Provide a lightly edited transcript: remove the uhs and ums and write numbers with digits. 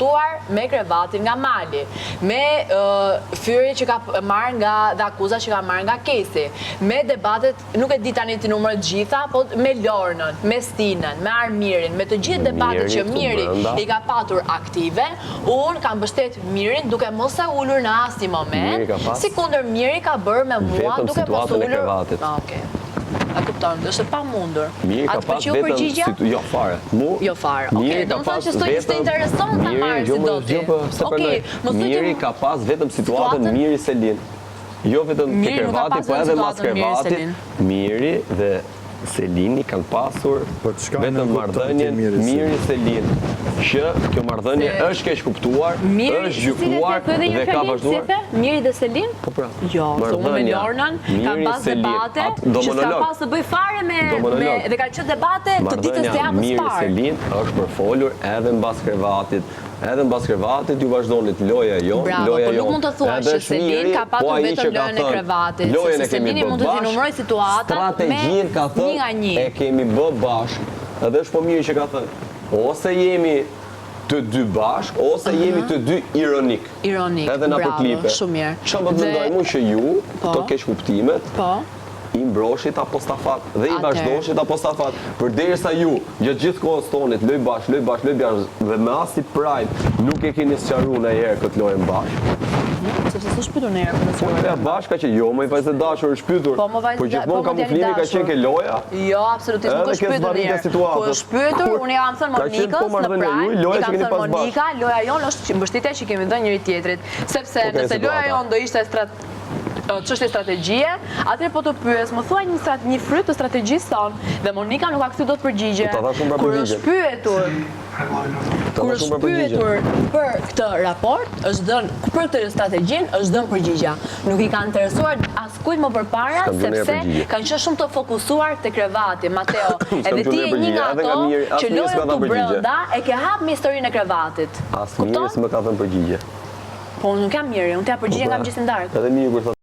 me krevatin nga Mali, me fyri që ka marrë nga dhe akuza që ka marrë nga Kesi, me debatet, nuk e di tani të numër gjitha, po me Lornën, me Stinën, me Armirin, me të gjithë debatet që Miri i ka patur aktive, unë kam mbështet Mirin duke mos e ullur në asnjë moment, si kundër Miri ka bërë me mua duke mos e ullur. A kupton, është pa mundur. A të pëlqeu përgjigja? Jo fare. Jo fare. Okej, do të thonë që s'do ishte interesant ta marrë si do ti. Okej, Miri ka pas vetëm situatën Miri Selin. Jo vetëm te krevati, po edhe mas krevatit. Miri dhe Selini kanë pasur vetëm marrëdhënien Miri Selin. Që kjo marrëdhënie është keq kuptuar, është gjykuar dhe ka vazhduar. Miri dhe Selin? Po pra. Jo, unë me Lornën kanë pas debate që s'ka pas të bëj fare me dhe kanë qenë debate të ditës së javës Miri parë. Selin është përfolur edhe mbas krevatit. Edhe mbas krevatit ju vazhdonit loja jon, loja jon. Bravo, po nuk mund të thuash që Selin ka patur vetëm lojën e krevatit, sepse Selini mund të zinumëroj situatën me 1-1. E kemi bë bashk, edhe është po mirë që ka thënë. Ose jemi të dy bashk, ose jemi të dy ironik. Ironik, edhe na për bravo, klipe. shumë mirë. Çfarë do të mendoj mu që ju, këto keq kuptimet, i mbroshit apostafat dhe i vazhdoshit apostafat përderisa ju gjatë gjithë kohës tonit loj bash dhe me as i prajt nuk e keni sqaruar ndonjëherë këtë lojën bash. Sepse s'u shpytur në herë për Po e bashka që jo, më i vajzë dashur është shpytur. Po gjithmonë kamuflimi ka qenë ke loja. Jo, absolutisht nuk është shpytur në herë. Po është shpytur, unë jam thënë Monikës në prajm, i kam thënë Monika, loja jonë është mbështetja që kemi dhënë njëri tjetrit, sepse nëse loja jonë do ishte çështje strategjie, atëherë po të pyes, më thuaj një fryt të strategjisë tonë dhe Monika nuk ka kthy dot përgjigje. Kur është pyetur për këtë raport, është dhënë për këtë strategjinë, është dhënë përgjigja. Nuk i ka interesuar askujt më përpara sepse kanë qenë shumë të fokusuar te krevati, Mateo. Edhe ti je një nga ato që lojën tu brenda e ke hap me historinë e krevatit. Asnjëri s'më ka dhënë përgjigje. Po nuk jam mirë, unë t'ja përgjigje nga gjithë ndarë. Edhe mirë kur